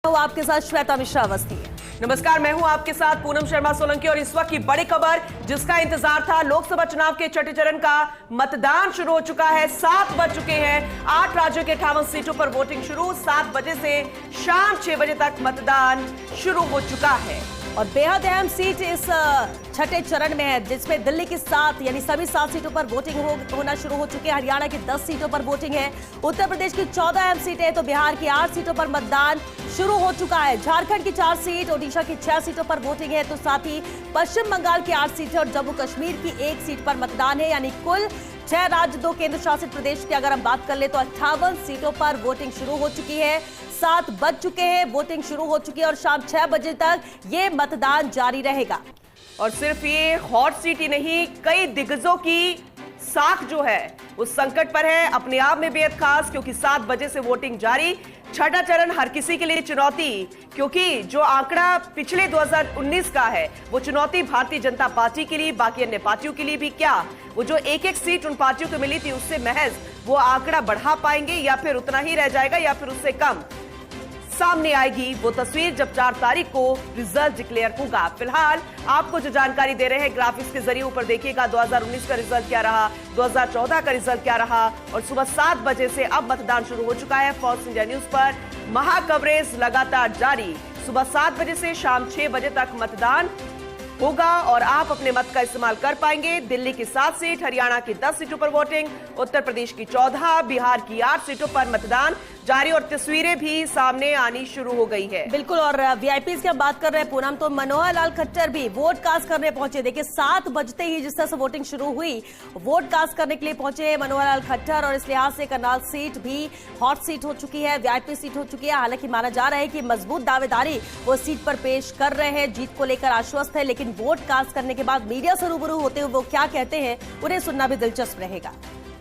आपके साथ श्वेता मिश्रा अवस्थी है। नमस्कार, मैं हूं आपके साथ पूनम शर्मा सोलंकी और इस वक्त की बड़ी खबर जिसका इंतजार था। लोकसभा चुनाव के छठे चरण का मतदान शुरू हो चुका है। 7 बज चुके हैं। 8 राज्यों के 58 सीटों पर वोटिंग शुरू। 7 बजे से शाम 6 बजे तक मतदान शुरू हो चुका है और बेहद अहम सीट इस छठे चरण में है, जिसमें दिल्ली की 7 यानी सभी 7 सीटों पर वोटिंग होना शुरू हो चुकी है। हरियाणा की 10 सीटों पर वोटिंग है। उत्तर प्रदेश की 14 अहम सीटें, तो बिहार की 8 सीटों पर मतदान शुरू हो चुका है। झारखंड की 4 सीट, ओडिशा की 6 सीटों पर वोटिंग है, तो साथ ही पश्चिम बंगाल की 8 सीटें और जम्मू कश्मीर की 1 सीट पर मतदान है। यानी कुल 6 राज्य, 2 केंद्र शासित प्रदेश की अगर हम बात कर ले तो 58 सीटों पर वोटिंग शुरू हो चुकी है। 7 बज चुके हैं, वोटिंग शुरू हो चुकी है और शाम 6 बजे तक ये मतदान जारी रहेगा। और सिर्फ ये हॉट सीट ही नहीं, कई दिग्गजों की साख जो है उस संकट पर है। अपने आप में बेहद खास, क्योंकि 7 बजे से वोटिंग जारी। छठा चरण हर किसी के लिए चुनौती, क्योंकि जो आंकड़ा पिछले 2019 का है वो चुनौती भारतीय जनता पार्टी के लिए, बाकी अन्य पार्टियों के लिए भी। क्या वो जो एक सीट उन पार्टियों को मिली थी उससे महज वो आंकड़ा बढ़ा पाएंगे या फिर उतना ही रह जाएगा या फिर उससे कम? सामने आएगी वो तस्वीर जब 4 तारीख को रिजल्ट डिक्लेयर होगा। फिलहाल आपको जो जानकारी दे रहे हैं ग्राफिक्स के जरिए, ऊपर देखिएगा 2019 का रिजल्ट क्या रहा, 2014 का रिजल्ट क्या रहा। और सुबह 7 बजे से अब मतदान शुरू हो चुका है। फॉक्स इंडिया न्यूज पर महा कवरेज लगातार जारी। सुबह 7 बजे से शाम 6 बजे तक मतदान होगा और आप अपने मत का इस्तेमाल कर पाएंगे। दिल्ली की 7 सीट, हरियाणा की 10 सीटों पर वोटिंग, उत्तर प्रदेश की 14, बिहार की 8 सीटों पर मतदान जारी और तस्वीरें भी सामने आनी शुरू हो गई है। बिल्कुल, और वीआईपीज़ की हम बात कर रहे हैं पूनम, तो मनोहर लाल खट्टर भी वोट कास्ट करने पहुंचे। देखिए 7 बजते ही जिस तरह से वोटिंग शुरू हुई, वोट कास्ट करने के लिए पहुंचे मनोहर लाल खट्टर और इस लिहाज से करनाल सीट भी हॉट सीट हो चुकी है, वीआईपी सीट हो चुकी है। हालांकि माना जा रहा है कि मजबूत दावेदारी वो सीट पर पेश कर रहे हैं, जीत को लेकर आश्वस्त है। लेकिन वोट कास्ट करने के बाद मीडिया से रूबरू होते हुए वो क्या कहते हैं, उन्हें सुनना भी दिलचस्प रहेगा।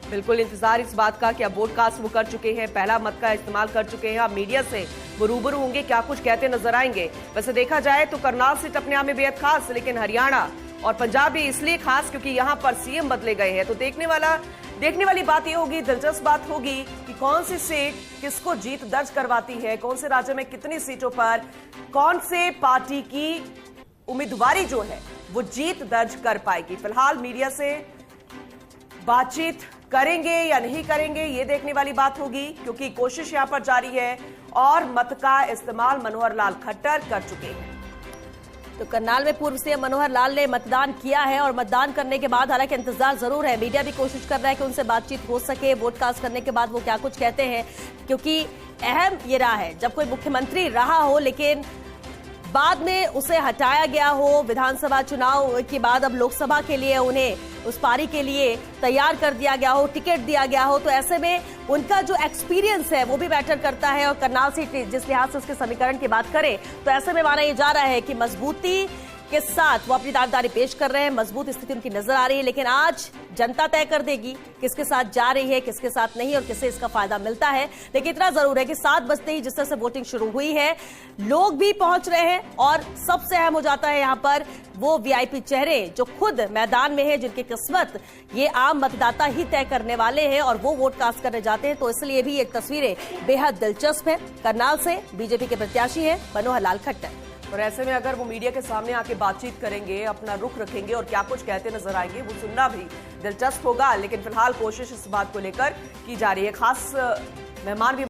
बिल्कुल इंतजार इस बात का कि अब वोट कास्ट वो कर चुके हैं, पहला मत का इस्तेमाल कर चुके हैं। अब मीडिया से वो रूबरू होंगे, क्या कुछ कहते नजर आएंगे। वैसे देखा जाए तो करनाल सीट अपने आप में बेहद खास, लेकिन हरियाणा और पंजाब भी इसलिए खास क्योंकि यहाँ पर सीएम बदले गए हैं। तो देखने वाली बात ये होगी, दिलचस्प बात होगी कि कौन सी सीट किसको जीत दर्ज करवाती है, कौन से राज्य में कितनी सीटों पर कौन से पार्टी की उम्मीदवारी जो है वो जीत दर्ज कर पाएगी। फिलहाल मीडिया से बातचीत करेंगे या नहीं करेंगे ये देखने वाली बात होगी, क्योंकि कोशिश यहां पर जारी है और मत का इस्तेमाल मनोहर लाल खट्टर कर चुके हैं। तो करनाल में पूर्व सीएम मनोहर लाल ने मतदान किया है और मतदान करने के बाद हालांकि इंतजार जरूर है, मीडिया भी कोशिश कर रहा है कि उनसे बातचीत हो सके। वोट कास्ट करने के बाद वो क्या कुछ कहते हैं, क्योंकि अहम ये रहा है जब कोई मुख्यमंत्री रहा हो लेकिन बाद में उसे हटाया गया हो, विधानसभा चुनाव के बाद अब लोकसभा के लिए उन्हें उस पारी के लिए तैयार कर दिया गया हो, टिकट दिया गया हो, तो ऐसे में उनका जो एक्सपीरियंस है वो भी मैटर करता है। और करनाल सीट जिस लिहाज से उसके समीकरण की बात करें तो ऐसे में माना यह जा रहा है कि मजबूती के साथ वो अपनी दावेदारी पेश कर रहे हैं, मजबूत स्थिति उनकी नजर आ रही है। लेकिन आज जनता तय कर देगी किसके साथ जा रही है, किसके साथ नहीं और किससे इसका फायदा मिलता है। लेकिन इतना जरूर है कि 7 बजते ही जिस तरह से वोटिंग शुरू हुई है, लोग भी पहुंच रहे हैं और सबसे अहम हो जाता है यहां पर वो वीआईपी चेहरे जो खुद मैदान में है, जिनकी किस्मत ये आम मतदाता ही तय करने वाले हैं और वो वोट कास्ट करने जाते हैं। तो इसलिए भी ये तस्वीरें बेहद दिलचस्प है। करनाल से बीजेपी के प्रत्याशी हैं मनोहर लाल खट्टर, और ऐसे में अगर वो मीडिया के सामने आके बातचीत करेंगे, अपना रुख रखेंगे और क्या कुछ कहते नजर आएंगे वो सुनना भी दिलचस्प होगा। लेकिन फिलहाल कोशिश इस बात को लेकर की जा रही है। खास मेहमान भी